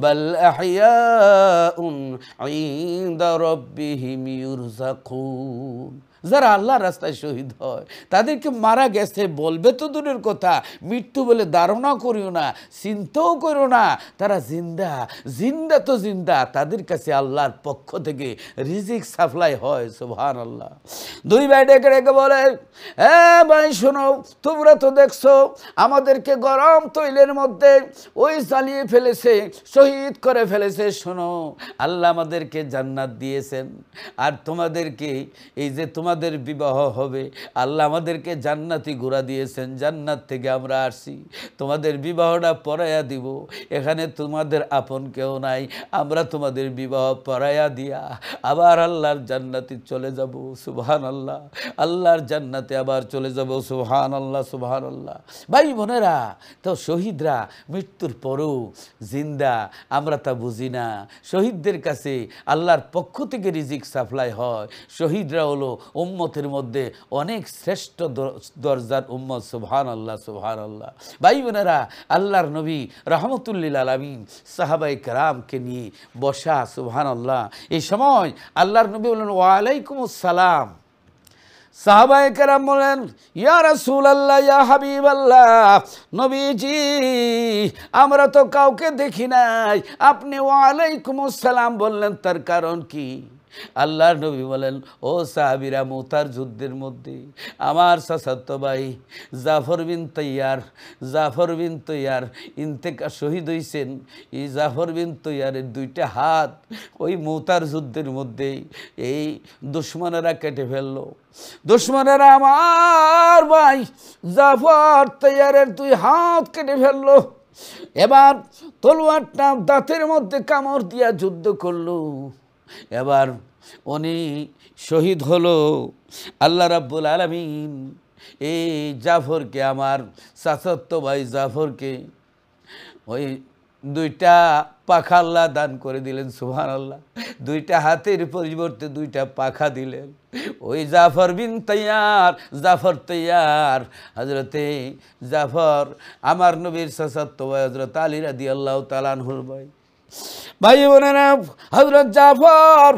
বাল আহইয়াউন ইনদা রাব্বিহিম ইউরযাকুন। যারা আল্লাহর রাস্তায় শহীদ হয় তাদেরকে মারা গেছে বলবে তো দূরের কথা, মৃত্যু বলে ধারণা করিও না, চিন্তাও করো না, তারা জিন্দা। জিন্দা তো জিন্দা, তাদের কাছে আল্লাহর পক্ষ থেকে রিজিক সাপ্লাই হয়। সুবহানাল্লাহ। 2 ভাই ডেকে ডেকে বলে, ভাই শোনো, তোমরা তো দেখছো আমাদেরকে গরম তৈলের মধ্যে ওই জ্বালিয়ে ফেলেছে, শহীদ করে ফেলেছে। শোনো, আল্লাহ আমাদেরকে জান্নাত দিয়েছেন, আর তোমাদেরকে এই যে তোমাদের বিবাহ হবে, আল্লাহ আমাদেরকে জান্নাতি ঘোড়া দিয়েছেন, জান্নাত থেকে আমরা আসছি, তোমাদের বিবাহটা পড়াইয়া দিব। এখানে তোমাদের আপন কেউ নাই, আমরা তোমাদের বিবাহ পড়াইয়া দিয়া আবার আল্লাহর জান্নাতে চলে যাব। সুবহানাল্লাহ। আল্লাহর জান্নাতে আবার চলে যাব। সুবহানাল্লাহ, সুবহানাল্লাহ। ভাই বোনেরা, তো শহীদরা মৃত্যুর পরেও জিন্দা, আমরা তা বুঝি না। শহীদদের কাছে আল্লাহর পক্ষ থেকে রিজিক সাপ্লাই হয়। শহীদরা হলো উম্মতের মধ্যে অনেক শ্রেষ্ঠ দরজার উম্মত। সুবহানাল্লাহ, সুবহানাল্লাহ। ভাই বোনেরা, আল্লাহর নবী রাহমাতুল্লিল আলামিন সাহাবায়ে কেরামকে নিয়ে বসা। সুবহানাল্লাহ। এই সময় আল্লাহর নবী বললেন, ওয়ালাইকুমুস সালাম। সাহাবায়ে কেরাম বলেন, ইয়া রাসূলুল্লাহ, ইয়া হাবিবাল্লাহ, নবীজি আমরা তো কাউকে দেখি নাই, আপনি ওয়ালাইকুমুস সালাম বললেন, তার কারণ কি? আল্লাহর নবী বলেন, ও সাহাবীরা, মুতার যুদ্ধের মধ্যে আমার চাচাতো ভাই জাফর বিন তৈয়ার শহীদ হয়েছেন। এই জাফর বিন তৈয়ারের দুইটা হাত ওই মুতার যুদ্ধের মধ্যে এই দুশ্মনেরা কেটে ফেললো। দুশ্মনেরা আমার ভাই জাফর তৈয়ারের দুই হাত কেটে ফেললো। এবার তলোয়ারটা দাঁতের মধ্যে কামড় দিয়া যুদ্ধ করলো। এবার উনি শহীদ হলো। আল্লাহ রাব্বুল আলামিন এই জাফরকে, আমার চাচাতো ভাই জাফরকে ওই দুইটা পাখা আল্লাহ দান করে দিলেন। সুবহানাল্লাহ। দুইটা হাতের পরিবর্তে দুইটা পাখা দিলেন। ওই জাফর তৈয়ার হযরতে জাফর আমার নবীর চাচাতো ভাই হযরত আলী রাদিয়াল্লাহু তাআলা আনহুর ভাই। ভাই বোনেরা, হযরত জাফর,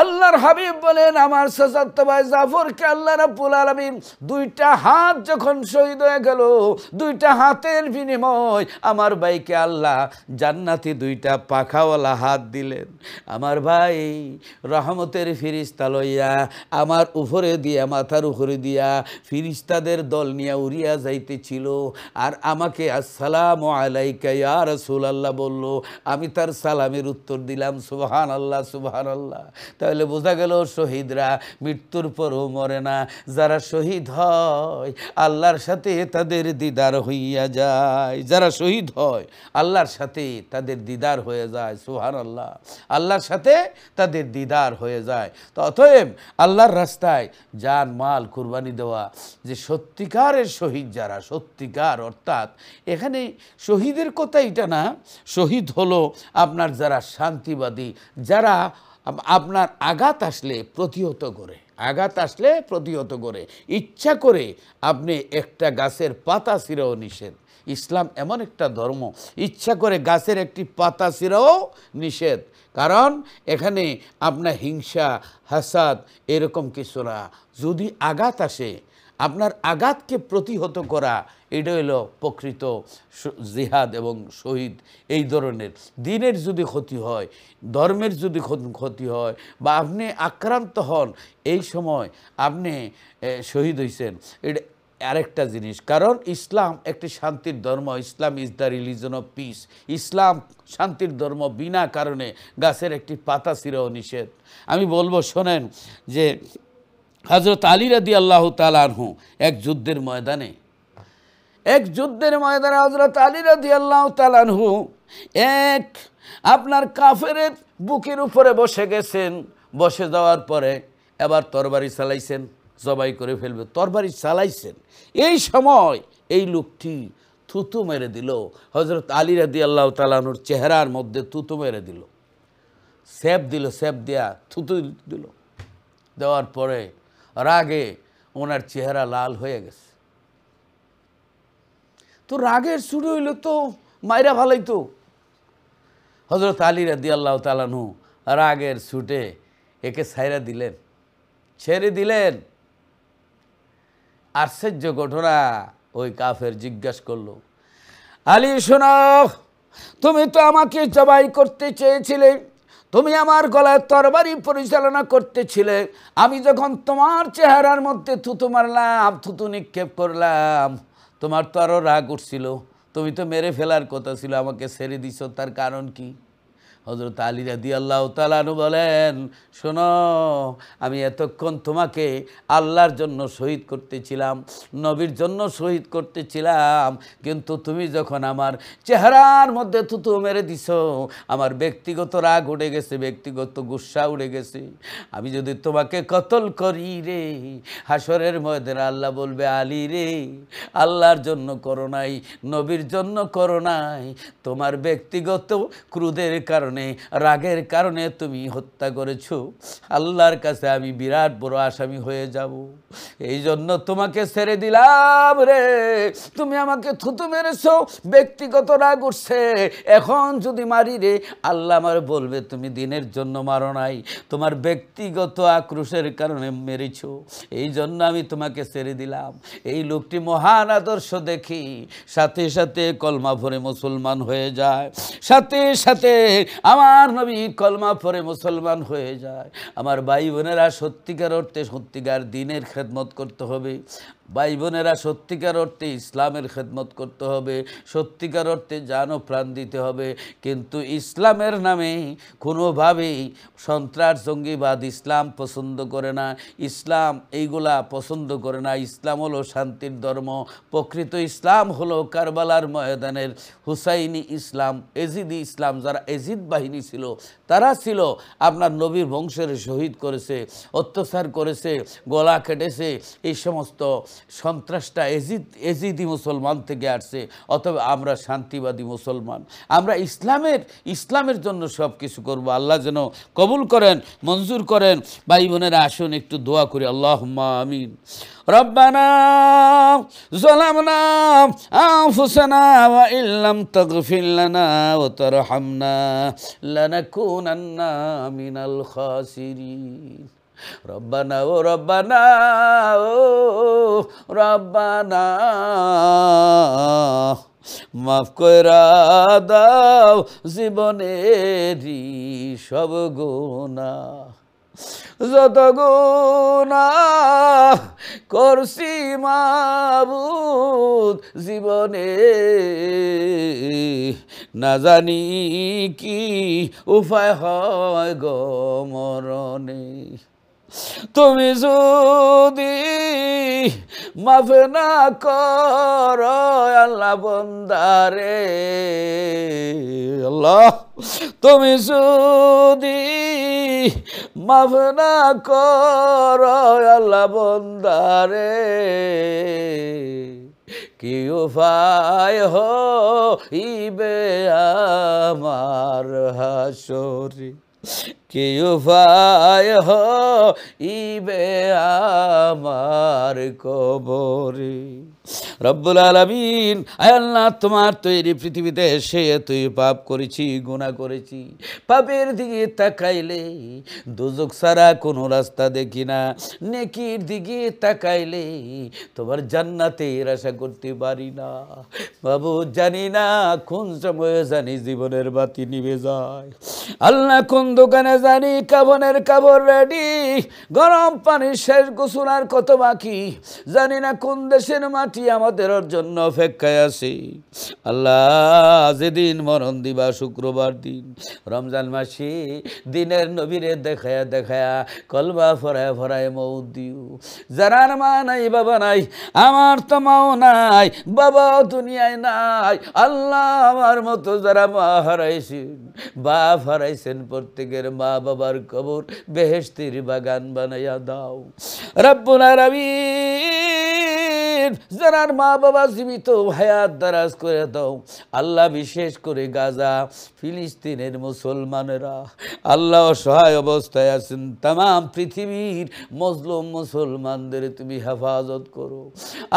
আল্লাহর হাবিব বলেন আমার চাচাতো ভাই জাফরকে আল্লাহ রাব্বুল আলামিন দুইটা হাত যখন শহীদ হয়ে গেল, দুইটা হাতের বিনিময় আমার ভাইকে আল্লাহ জান্নাতি দুইটা পাখাওয়ালা হাত দিলেন। আমার ভাই রহমতের ফিরিস্তা লইয়া আমার উপরে দিয়া, মাথার উপরে দিয়া ফিরিস্তাদের দল নিয়ে উড়িয়া যাইতেছিল। আর আমাকে আসসালামু আলাইকা ইয়া রাসূলুল্লাহ বলল। আমি তার সালামের উত্তর দিলাম। সুবহানাল্লাহ, সুবহানাল্লাহ। তাহলে বোঝা গেল শহীদরা মৃত্যুর পরও মরে না। যারা শহীদ হয় আল্লাহর সাথে তাদের দিদার হইয়া যায়। যারা শহীদ হয় আল্লাহর সাথে তাদের দিদার হয়ে যায়। সুবহানাল্লাহ। আল্লাহর সাথে তাদের দিদার হয়ে যায়। তো অতএব আল্লাহর রাস্তায় জান মাল কুরবানি দেওয়া, যে সত্যিকারের শহীদ যারা, সত্যিকার অর্থাৎ এখানে শহীদের কথা এটা না, শহীদ হলো আপনার যারা শান্তিবাদী, যারা আপনার আঘাত আসলে প্রতিহত করে, আঘাত আসলে প্রতিহত করে, ইচ্ছা করে আপনি একটা গাছের পাতা ছিঁড়াও নিষেধ। ইসলাম এমন একটা ধর্ম, ইচ্ছা করে গাছের একটি পাতা ছিঁড়াও নিষেধ। কারণ এখানে আপনার হিংসা, হাসাদ এরকম কিছু না। যদি আঘাত আসে, আপনার আঘাতকে প্রতিহত করা, এটা হলো প্রকৃত জিহাদ এবং শহীদ। এই ধরনের দিনের যদি ক্ষতি হয়, ধর্মের যদি ক্ষতি হয়, বা আপনি আক্রান্ত হন, এই সময় আপনি শহীদ হয়েছেন, এটা আরেকটা জিনিস। কারণ ইসলাম একটি শান্তির ধর্ম। Islam is the religion of peace. ইসলাম শান্তির ধর্ম। বিনা কারণে গাছের একটি পাতা ছিঁড়াও নিষেধ। আমি বলবো, শোনেন, যে হযরত আলী রাদিয়াল্লাহু তাআলা আনহু এক যুদ্ধের ময়দানে হযরত আলী রাদিয়াল্লাহু তাআলা আনহু এক আপনার কাফেরের বুকের উপরে বসে গেছেন। বসে যাওয়ার পরে এবার তরবারি চালাইছেন, জবাই করে ফেলবে, তরবারি চালাইছেন। এই সময় এই লোকটি থুতু মেরে দিল। হযরত আলী রাদিয়াল্লাহু তাআলা আনহুর চেহারার মধ্যে থুতু মেরে দিল, সেপ দিল, সেপ দেয়া থুতু দিল। দেওয়ার পরে রাগে ওনার চেহারা লাল হয়ে গেছে। তো রাগের শুরু হইল তো মাইরা ভালাইতো। হযরত আলী রাদিয়াল্লাহু তাআলা আনহু রাগের ছুটে একে ছেড়ে দিলেন। আশ্চর্য ঘটনা, ওই কাফের জিজ্ঞাসা করলো, আলী শোনো, তুমি তো আমাকে জবাই করতে চেয়েছিলে, তুমি আমার গলায় তরবারি পরিচালনা করতেছিলে। আমি যখন তোমার চেহারার মধ্যে থুতু মারলাম, থুতু নিক্ষেপ করলাম, তোমার তো আরও রাগ উঠছিল, তুমি তো মেরে ফেলার কথা ছিল, আমাকে ছেড়ে দিছো, তার কারণ কি? হযরত আলী রাদিয়াল্লাহু তাআলা আনহু বলেন, শোনো, আমি এতক্ষণ তোমাকে আল্লাহর জন্য শহীদ করতেছিলাম, নবীর জন্য শহীদ করতেছিলাম, কিন্তু তুমি যখন আমার চেহারার মধ্যে থুতু মেরে দিছো, আমার ব্যক্তিগত রাগ উঠে গেছে, ব্যক্তিগত গুসা উঠে গেছে। আমি যদি তোমাকে কতল করি রে, হাসরের ময়দানে আল্লাহ বলবে, আলী রে, আল্লাহর জন্য করো নাই, নবীর জন্য করো নাই, তোমার ব্যক্তিগত ক্রোধের কারণে, রাগের কারণে তুমি হত্যা করেছো। আল্লাহর কাছে আমি বিরাট বড় আসামি হয়ে যাব। এই জন্য তোমাকে ছেড়ে দিলাম রে। তুমি আমাকে থুতু মেরেছো, ব্যক্তিগত রাগ উঠছে, এখন যদি মারি রে, আল্লাহ আমার বলবে তুমি দিনের জন্য মারো নাই, তোমার ব্যক্তিগত আক্রোশের কারণে মেরেছো, এই জন্য আমি তোমাকে ছেড়ে দিলাম। এই লোকটি মহান আদর্শ দেখি সাথে সাথে কলমা ভরে মুসলমান হয়ে যায়, সাথে সাথে আমার নবী কলমা পড়ে মুসলমান হয়ে যায়। আমার ভাই বোনেরা সত্যিকার অর্থে সত্যিকার দ্বীনের খেদমত করতে হবে। ভাই বোনেরা সত্যিকার অর্থে ইসলামের খেদমত করতে হবে, সত্যিকার অর্থে জান ও প্রাণ দিতে হবে। কিন্তু ইসলামের নামে কোনোভাবেই সন্ত্রাস জঙ্গিবাদ ইসলাম পছন্দ করে না, ইসলাম এইগুলা পছন্দ করে না। ইসলাম হলো শান্তির ধর্ম। প্রকৃত ইসলাম হলো কারবালার ময়দানের হুসাইনি ইসলাম, এজিদি ইসলাম। যারা এজিদ বাহিনী ছিল তারা ছিল আপনার নবীর বংশের শহীদ করেছে, অত্যাচার করেছে, গলা কেটেছে। এই সমস্ত সন্ত্রাসটা এজিদি মুসলমান থেকে আসছে। অথবা আমরা শান্তিবাদী মুসলমান, আমরা ইসলামের জন্য সব কিছু করবো। আল্লাহ যেন কবুল করেন, মঞ্জুর করেন। ভাই বোনেরা আসুন একটু দোয়া করি। আল্লাহুম্মা আমিন। রব্বানা যালামনা আনফুসানা ওয়া ইল্লাম তাগফির লানা ওয়া তারহামনা লানাকুনান্না মিনাল খাসিরিন। রব্বানা ও রব্বানা ও রব্বানা মাফ কইরা দাও জীবনেরই সব গুনাহ, যত গুনাহ করছি মাবুদ জীবনে, না জানি কি উপায় হয় গো মরণে। তুমি যদি মাফ না করো আল্লাহ বন্দারে, আল্লাহ তুমি যদি মাফ না করো আল্লাহ বন্দারে, কি উপায় হইবে আমার হাসরে, কি উপায় হইবে আমার কবরে। রব্বুল আলামিন, আয় আল্লাহ তোমার তৈরি পৃথিবীতে এসে তুই পাপ করেছি, গুনাহ করেছি। পাপের দিকে তাকাইলে দোজখ ছাড়া কোনো রাস্তা দেখি না, নেকির দিকে তাকাইলে তোমার জান্নাতের আশা করতে পারি না। বাবু জানি না কোন সময়ে জানি জীবনের বাতি নিভে যায়, আল্লাহ কোন দোকানে জানি কাবনের কাপড় রেডি, গরম পানির শেষ গোসল আর কত বাকি, জানি না কোন দেশের মাটি আমাদের জন্য অপেক্ষায় আছে। আল্লাহ যেদিন মরণ দিবা শুক্রবার দিন, রমজান মাসে দিনের নবীরে দেখায়া দেখায়া কলবা ফরায় ফরায় মৌত দিও। যারার মা নাই বাবা নাই, আমার তো মাও নাই বাবাও দুনিয়ায় নাই, আল্লাহ আমার মতো যারা মা হারাইছেন বাপ হারাইছেন প্রত্যেকের মা বাবার কবর বেহেশতের বাগান বানাইয়া দাও রব্বুল আলামিন। যারার মা বাবা জীবিত হায়াত দারাজ করে দাও আল্লাহ। বিশেষ করে গাজা ফিলিস্তিনের মুসলমানেরা আল্লাহ অসহায় অবস্থায় আছেন, তাম পৃথিবীর মজলুম মুসলমানদের তুমি হেফাজত করো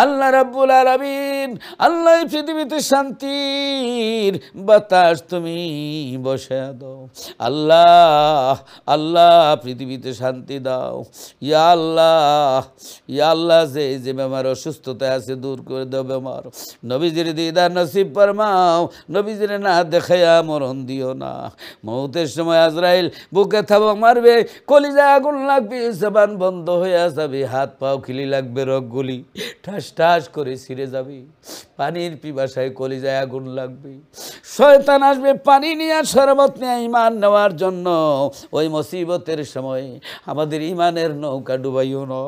আল্লাহ রব্বুল আলামিন। আল্লাহ পৃথিবীতে শান্তির বাতাস তুমি বসায়া দাও আল্লাহ। আল্লাহ পৃথিবীতে শান্তি দাও ইয়া আল্লাহ। ইয়া আল্লাহ যে যে বেমার অসুস্থতায় আছে দূর করে দাও বেমার। নবীজির দিদার নসিব ফরমাও, নবীজির না দেখাইয়া মরণ দিও না। মৌতের সময় আজরাইল বুকে থাবা মারবে, কলিজায় আগুন লাগবে, জবান বন্ধ হয়ে যাবে, হাত পাও খিলি লাগবে, রগগুলি ঠাস ঠাস করে ছিঁড়ে যাবে, পানির পিপাসায় কলিজায় আগুন লাগবে। শয়তান আসবে পানি নিয়ে শরবত নিয়ে ঈমান নেওয়ার জন্য। ওই মুসিবতের সময় আমাদের ঈমানের নৌকা ডুবাইও না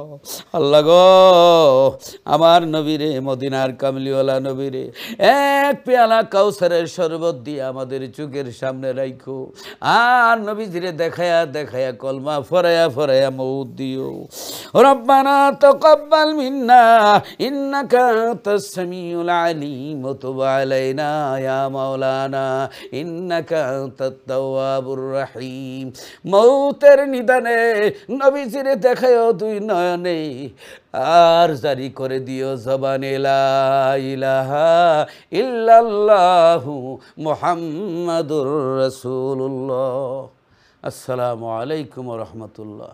আল্লাহ গো। আমার নবীরে মদিনার কামলিওয়ালা নবীরে এক পেয়ালা কাউসারের শরবত দিয়ে আমাদের চোখের সামনে রাখো, আর নবীজিরে দেখায়া দেখায়া কলমা ফরায়া ফরায়া মৌত দিও। রব্বানা তাকাব্বাল মিন্না ইন্নাকা আনতাস সামিউল আলিম ওয়া তুব আলাইনা ইয়া মাওলানা ইন্নাকা আনতাত তাওয়াবুর রহিম। মৌতের নিদানে নবীজিরে দেখায়ও দুই নয়নে, আর জারি করে দিও জবানে লা ইলাহা ইল্লাল্লাহু মুহাম্মাদুর রাসূলুল্লাহ। আসসালামু আলাইকুম ওয়া রাহমাতুল্লাহ।